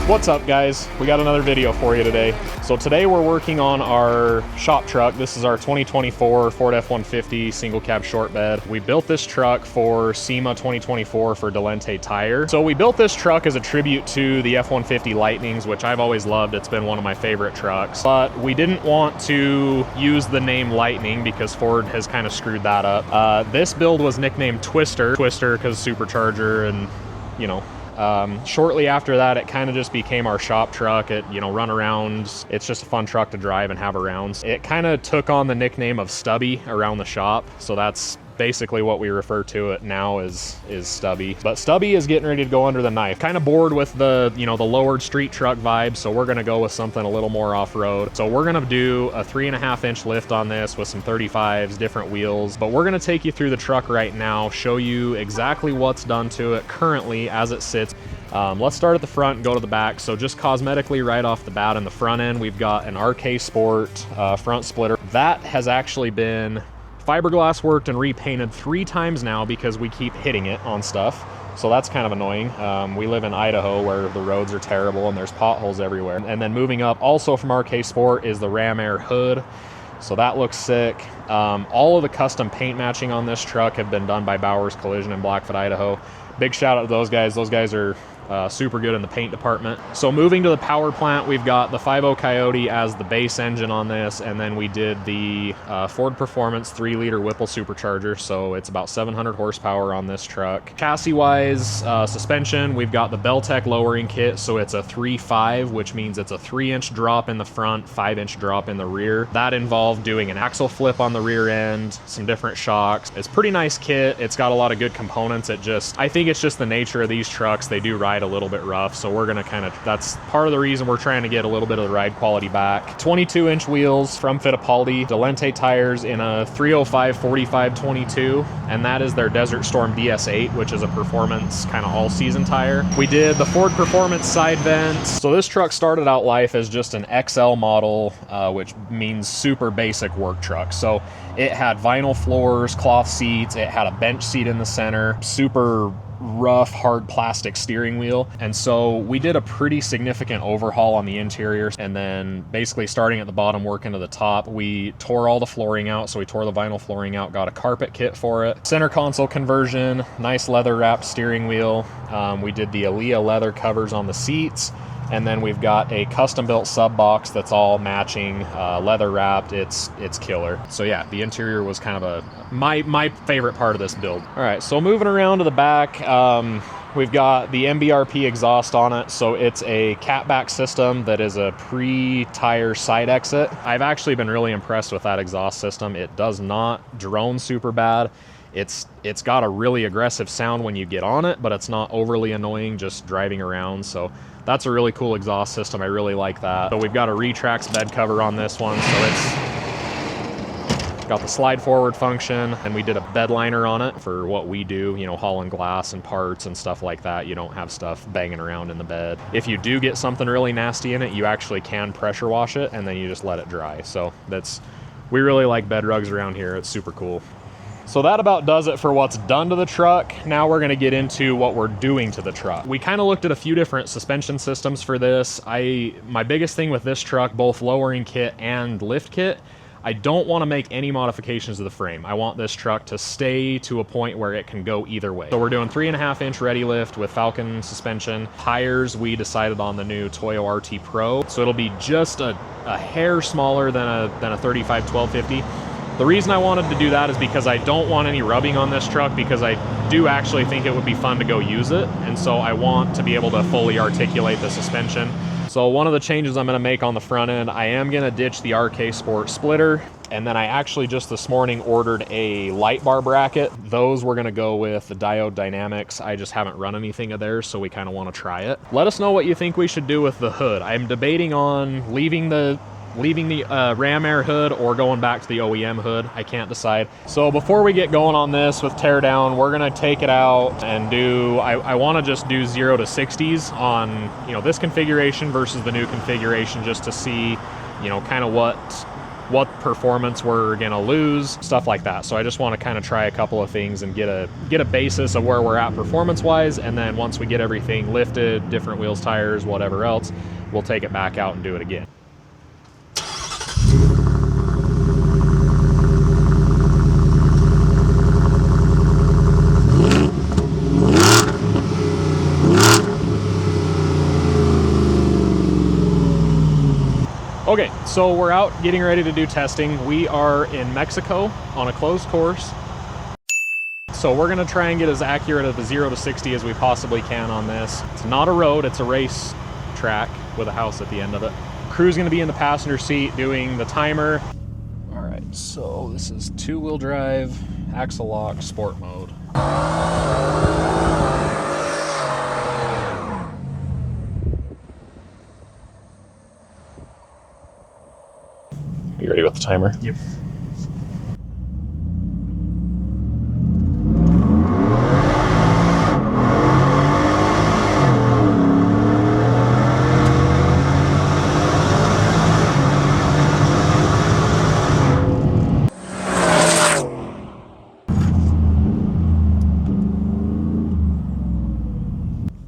What's up, guys? We got another video for you today. So today we're working on our shop truck. This is our 2024 Ford F-150 single cab short bed. We built this truck for SEMA 2024 for Delente Tire. So we built this truck as a tribute to the F-150 Lightnings, which I've always loved. It's been one of my favorite trucks. But we didn't want to use the name Lightning because Ford has kind of screwed that up. This build was nicknamed Twister because supercharger and, you know, shortly after that, it kind of just became our shop truck. It, you know, run around. It's just a fun truck to drive and have around. It kind of took on the nickname of Stubby around the shop. So that's basically what we refer to it now is Stubby. But Stubby is getting ready to go under the knife. Kind of bored with the, you know, the lowered street truck vibe. So we're going to go with something a little more off-road. So we're going to do a 3.5-inch lift on this with some 35s, different wheels. But we're going to take you through the truck right now, show you exactly what's done to it currently as it sits. Let's start at the front and go to the back. So just cosmetically right off the bat in the front end, we've got an RK Sport front splitter. That has actually been fiberglass worked and repainted 3 times now because we keep hitting it on stuff. So that's kind of annoying. We live in Idaho where the roads are terrible and there's potholes everywhere. And then moving up also from RK Sport is the Ram Air hood. So that looks sick. All of the custom paint matching on this truck have been done by Bowers Collision in Blackfoot, Idaho. Big shout out to those guys. Those guys are super good in the paint department. So moving to the power plant, we've got the 5.0 Coyote as the base engine on this, and then we did the Ford Performance 3-liter Whipple supercharger, so it's about 700 horsepower on this truck. Chassis-wise, suspension, we've got the Beltec lowering kit, so it's a 3.5, which means it's a 3-inch drop in the front, 5-inch drop in the rear. That involved doing an axle flip on the rear end, some different shocks. It's a pretty nice kit. It's got a lot of good components. I think it's just the nature of these trucks. They do ride a little bit rough, so we're gonna that's part of the reason we're trying to get a little bit of the ride quality back. 22-inch wheels from Fittipaldi, Delente tires in a 305 45 22, and that is their Desert Storm DS8, which is a performance kind of all-season tire. We did the Ford Performance side vents. So this truck started out life as just an XL model, which means super basic work truck. So it had vinyl floors, cloth seats, it had a bench seat in the center, super rough, hard plastic steering wheel. And so we did a pretty significant overhaul on the interior, and then basically starting at the bottom, working to the top, we tore all the flooring out. So we tore the vinyl flooring out, got a carpet kit for it, center console conversion, nice leather wrapped steering wheel. We did the Aaliyah leather covers on the seats, and then we've got a custom built sub box that's all matching, leather wrapped. It's killer. So yeah, the interior was kind of my favorite part of this build. All right, so moving around to the back, we've got the MBRP exhaust on it. So it's a catback system that is a pre-tire side exit. I've actually been really impressed with that exhaust system. It does not drone super bad. It's got a really aggressive sound when you get on it, but it's not overly annoying just driving around. So that's a really cool exhaust system. I really like that. So we've got a Retrax bed cover on this one. So it's got the slide forward function, and we did a bed liner on it for what we do, you know, hauling glass and parts and stuff like that. You don't have stuff banging around in the bed. If you do get something really nasty in it, you actually can pressure wash it and then you just let it dry. So we really like bed rugs around here. It's super cool. So that about does it for what's done to the truck. Now we're gonna get into what we're doing to the truck. We kind of looked at a few different suspension systems for this. My biggest thing with this truck, both lowering kit and lift kit, I don't want to make any modifications to the frame. I want this truck to stay to a point where it can go either way. So we're doing 3.5-inch ready lift with Falcon suspension. Tires, we decided on the new Toyo RT Pro. So it'll be just a hair smaller than a 35 1250. The reason I wanted to do that is because I don't want any rubbing on this truck, because I do actually think it would be fun to go use it. And so I want to be able to fully articulate the suspension. So one of the changes I'm going to make on the front end, I am going to ditch the RK Sport splitter. And then I actually just this morning ordered a light bar bracket. Those we're going to go with the Diode Dynamics. I just haven't run anything of theirs, so we kind of want to try it. Let us know what you think we should do with the hood. I'm debating on leaving the Ram Air hood or going back to the OEM hood. I can't decide. So before we get going on this with teardown, we're gonna take it out and do, I wanna just do 0 to 60s on, you know, this configuration versus the new configuration, just to see, you know, kind of what what performance we're gonna lose, stuff like that. So I just want to kind of try a couple of things and get a basis of where we're at performance-wise, and then once we get everything lifted, different wheels, tires, whatever else, we'll take it back out and do it again. Okay, so we're out getting ready to do testing. We are in Mexico on a closed course. So we're gonna try and get as accurate of a 0 to 60 as we possibly can on this. It's not a road, it's a race track with a house at the end of it. Crew's gonna be in the passenger seat doing the timer. All right, so this is 2-wheel drive, axle lock, sport mode. You ready with the timer? Yep.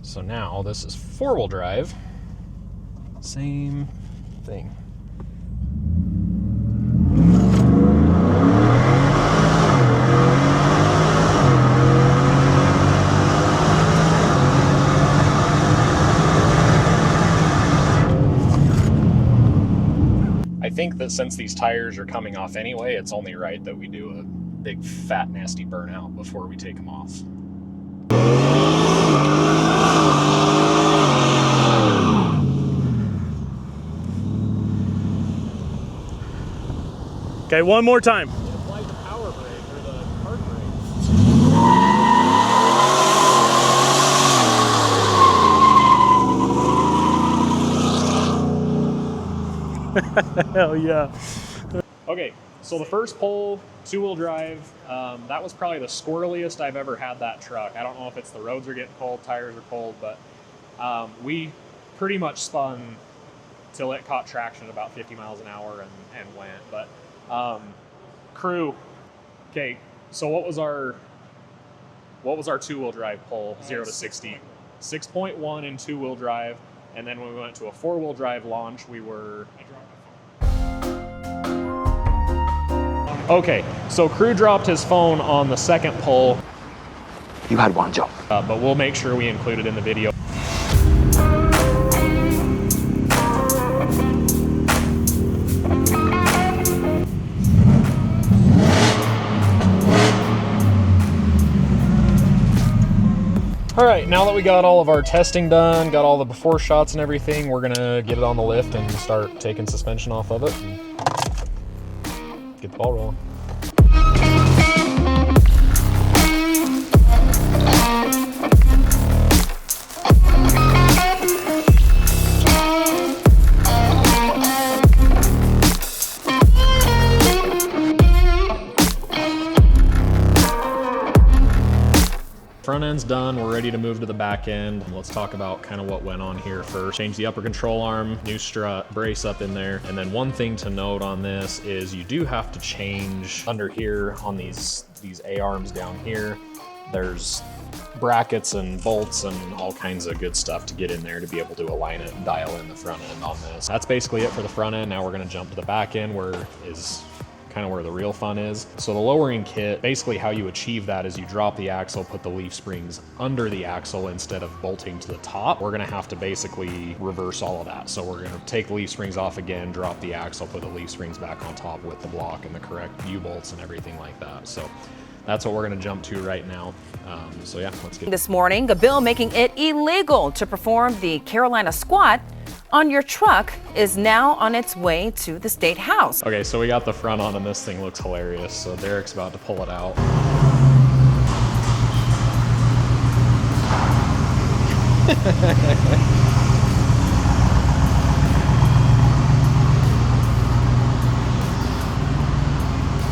So now this is 4-wheel drive. Same thing. I think that since these tires are coming off anyway, it's only right that we do a big fat nasty burnout before we take them off. Okay, one more time. Apply the power brake or the park brake. Hell yeah. Okay, so the first pull, 2-wheel drive, that was probably the squirreliest I've ever had that truck. I don't know if it's the roads are getting cold, tires are cold, but we pretty much spun till it caught traction at about 50 miles an hour and went. But crew, okay, so what was our 2-wheel drive pull, 0 to 60? 6.1 in 2-wheel drive, and then when we went to a 4-wheel drive launch, we were... Okay, so crew dropped his phone on the second pull. You had one job. But we'll make sure we include it in the video. All right, now that we got all of our testing done, got all the before shots and everything, we're gonna get it on the lift and start taking suspension off of it. Get the ball rolling. Front end's done, we're ready to move to the back end. Let's talk about kind of what went on here first. Change the upper control arm, new strut, brace up in there. And then one thing to note on this is you do have to change under here on these A-arms down here. There's brackets and bolts and all kinds of good stuff to get in there to be able to align it and dial in the front end on this. That's basically it for the front end. Now we're gonna jump to the back end where the real fun is. So the lowering kit, basically how you achieve that is you drop the axle, put the leaf springs under the axle instead of bolting to the top. We're gonna have to basically reverse all of that. So we're gonna take the leaf springs off again, drop the axle, put the leaf springs back on top with the block and the correct U-bolts and everything like that. So that's what we're gonna jump to right now. So yeah, let's get this morning, a bill making it illegal to perform the Carolina squat on your truck is now on its way to the State House. Okay, so we got the front on and this thing looks hilarious. So Derek's about to pull it out.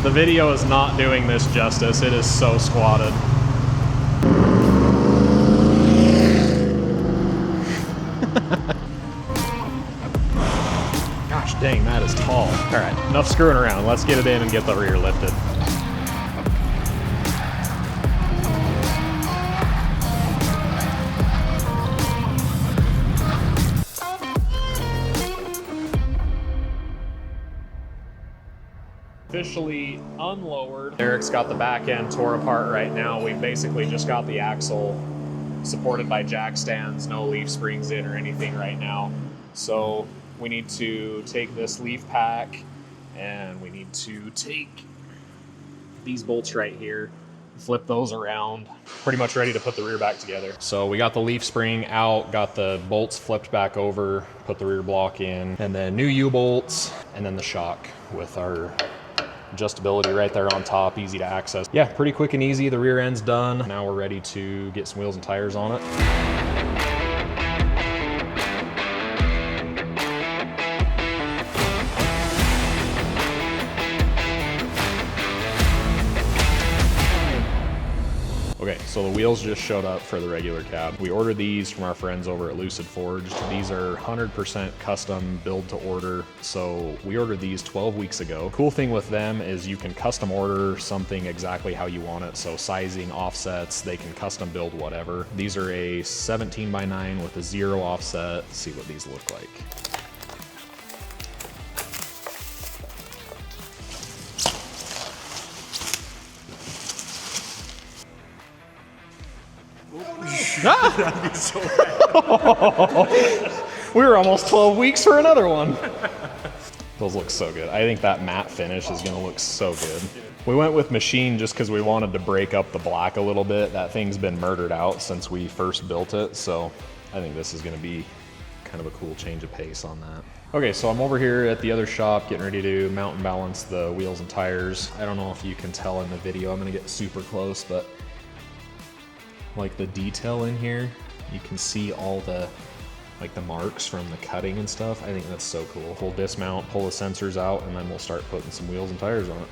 The video is not doing this justice. It is so squatted. Gosh Dang, that is tall. All right, enough screwing around. Let's get it in and get the rear lifted. Officially unlowered. Eric's got the back end tore apart right now. We've basically just got the axle supported by jack stands, no leaf springs in or anything right now. So we need to take this leaf pack and we need to take these bolts right here, flip those around, pretty much ready to put the rear back together. So we got the leaf spring out, got the bolts flipped back over, put the rear block in, and then new U-bolts, and then the shock with our adjustability right there on top, easy to access. Yeah, pretty quick and easy. The rear end's done. Now we're ready to get some wheels and tires on it. Okay, so the wheels just showed up for the regular cab. We ordered these from our friends over at Lucid Forged. These are 100% custom build to order. So we ordered these 12 weeks ago. Cool thing with them is you can custom order something exactly how you want it. So sizing, offsets, they can custom build whatever. These are a 17x9 with a 0 offset. Let's see what these look like. We were almost 12 weeks for another one. Those look so good. I think that matte finish is gonna look so good. We went with machine just because we wanted to break up the black a little bit. That thing's been murdered out since we first built it, so I think this is gonna be kind of a cool change of pace on that. Okay, so I'm over here at the other shop getting ready to mount and balance the wheels and tires. I don't know if you can tell in the video, I'm gonna get super close, but like the detail in here, you can see all the the marks from the cutting and stuff. I think that's so cool. We'll dismount, pull the sensors out, and then we'll start putting some wheels and tires on it.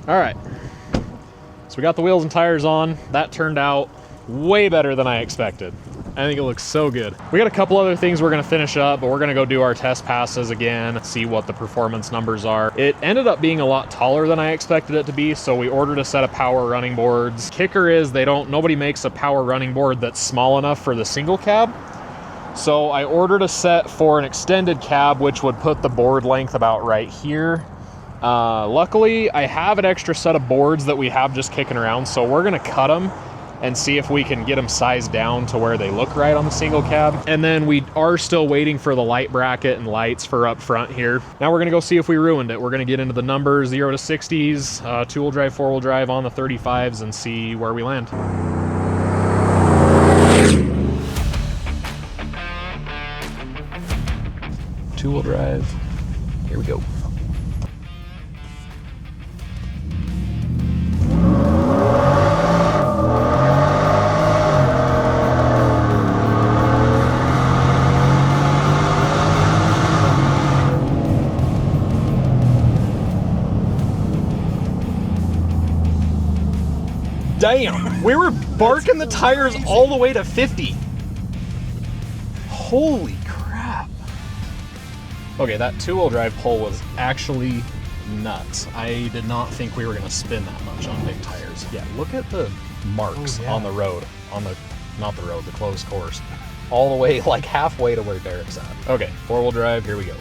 All right, so we got the wheels and tires on. That turned out way better than I expected. I think it looks so good. We got a couple other things we're gonna finish up, but we're gonna go do our test passes again, see what the performance numbers are. It ended up being a lot taller than I expected it to be, so we ordered a set of power running boards. Kicker is nobody makes a power running board that's small enough for the single cab. So I ordered a set for an extended cab, which would put the board length about right here. Luckily, I have an extra set of boards that we have just kicking around, so we're gonna cut them and see if we can get them sized down to where they look right on the single cab. And then we are still waiting for the light bracket and lights for up front here. Now we're gonna go see if we ruined it. We're gonna get into the numbers, 0 to 60s, two-wheel drive, four-wheel drive on the 35s and see where we land. Two-wheel drive, here we go. Damn, we were barking the tires all the way to 50. Holy crap. Okay, that two-wheel drive pull was actually nuts. I did not think we were gonna spin that much on big tires. Yeah, look at the marks on the road, not the road, the closed course. All the way, like halfway to where Derek's at. Okay, four-wheel drive, here we go.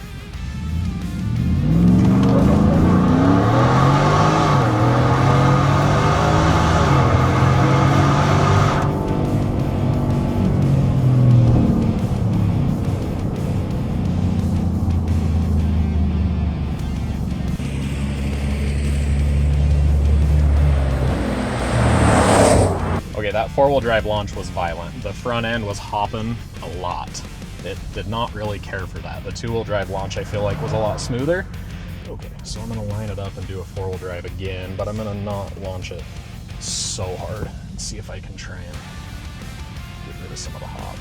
that four-wheel drive launch was violent. The front end was hopping a lot. It did not really care for that. The two-wheel drive launch I feel like was a lot smoother. Okay, so I'm gonna line it up and do a four-wheel drive again, but I'm gonna not launch it so hard. Let's see if I can try and get rid of some of the hop.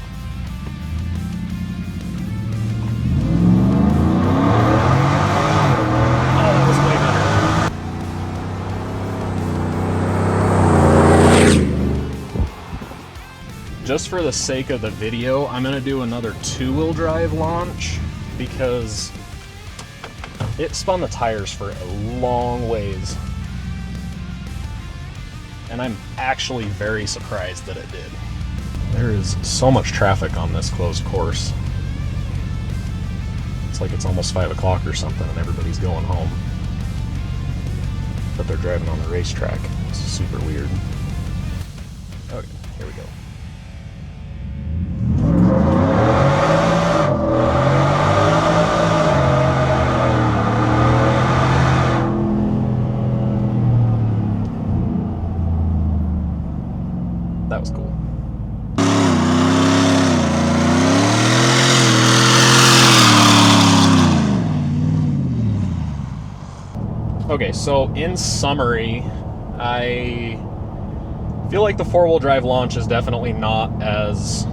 Oh, that was way better. Just for the sake of the video, I'm gonna do another two-wheel drive launch because it spun the tires for a long ways. And I'm actually very surprised that it did. There is so much traffic on this closed course. It's like it's almost 5 o'clock or something and everybody's going home. But they're driving on the racetrack. It's super weird. Okay, here we go. That was cool. Okay, so in summary, I feel like the four-wheel drive launch is definitely not as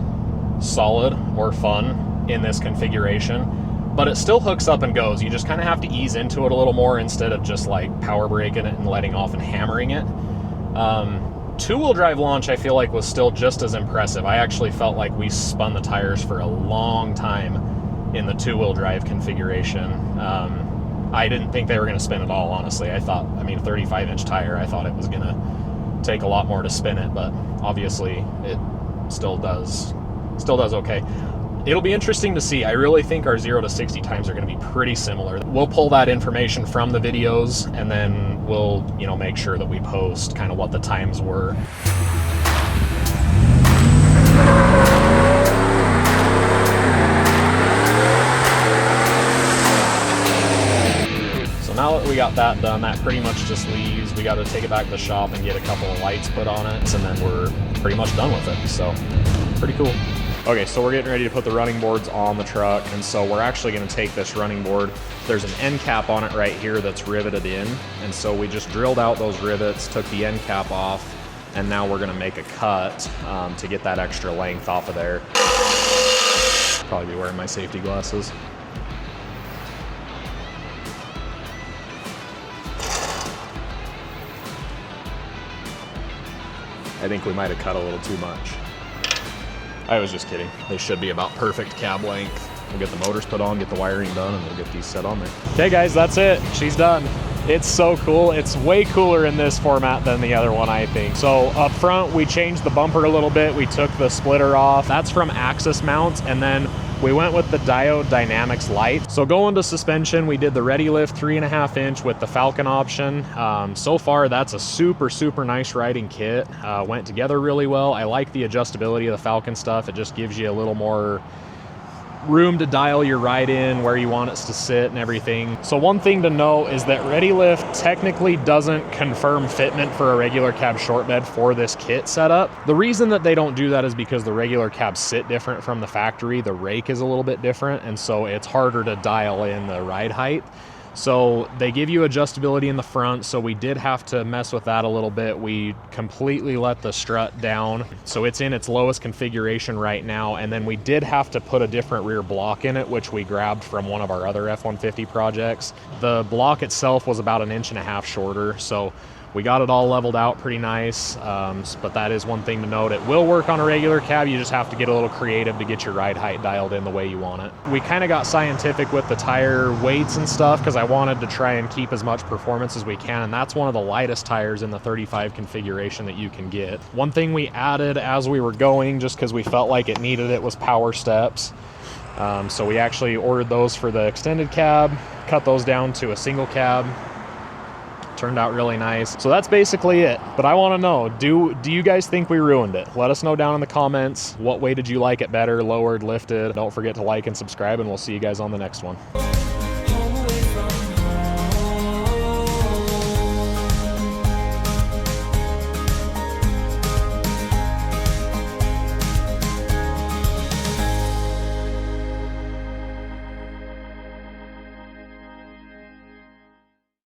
solid or fun in this configuration, but it still hooks up and goes. You just kind of have to ease into it a little more instead of just like power braking it and letting off and hammering it. Two-wheel drive launch I feel like was still just as impressive. I actually felt like we spun the tires for a long time in the two-wheel drive configuration. I didn't think they were going to spin at all, honestly. I thought, I mean, 35-inch tire, I thought it was going to take a lot more to spin it, but obviously it still does okay. It'll be interesting to see. I really think our 0 to 60 times are going to be pretty similar. We'll pull that information from the videos and then we'll, you know, make sure that we post kind of what the times were. So now that we got that done, that pretty much just leaves. We got to take it back to the shop and get a couple of lights put on it, and then we're pretty much done with it. So pretty cool. Okay, so we're getting ready to put the running boards on the truck, and so we're actually going to take this running board. There's an end cap on it right here that's riveted in, and so we just drilled out those rivets, took the end cap off, and now we're going to make a cut to get that extra length off of there. Probably be wearing my safety glasses. I think we might have cut a little too much. I was just kidding. They should be about perfect cab length. We'll get the motors put on, get the wiring done, and we'll get these set on there. Okay guys, that's it. She's done. It's so cool. It's way cooler in this format than the other one, I think. So up front, we changed the bumper a little bit. We took the splitter off. That's from Axis mounts, and then we went with the Diode Dynamics light. So going to suspension, we did the Ready Lift 3.5 inch with the Falcon option. So far, that's a super, super nice riding kit. Went together really well. I like the adjustability of the Falcon stuff. It just gives you a little more room to dial your ride in where you want it to sit and everything. So one thing to note is that Ready Lift technically doesn't confirm fitment for a regular cab short bed for this kit setup. The reason that they don't do that is because the regular cabs sit different from the factory. The rake is a little bit different, and so it's harder to dial in the ride height. So they give you adjustability in the front, so we did have to mess with that a little bit. We completely let the strut down, so it's in its lowest configuration right now, and then we did have to put a different rear block in it, which we grabbed from one of our other F-150 projects. The block itself was about 1.5 inches shorter, so we got it all leveled out pretty nice, but that is one thing to note. It will work on a regular cab. You just have to get a little creative to get your ride height dialed in the way you want it. We kind of got scientific with the tire weights and stuff because I wanted to try and keep as much performance as we can, and that's one of the lightest tires in the 35 configuration that you can get. One thing we added as we were going, just because we felt like it needed it, was power steps. So we actually ordered those for the extended cab, cut those down to a single cab. Turned out really nice. So that's basically it. But I want to know, do you guys think we ruined it? Let us know down in the comments. What way did you like it better, lowered, lifted? Don't forget to like and subscribe, and we'll see you guys on the next one.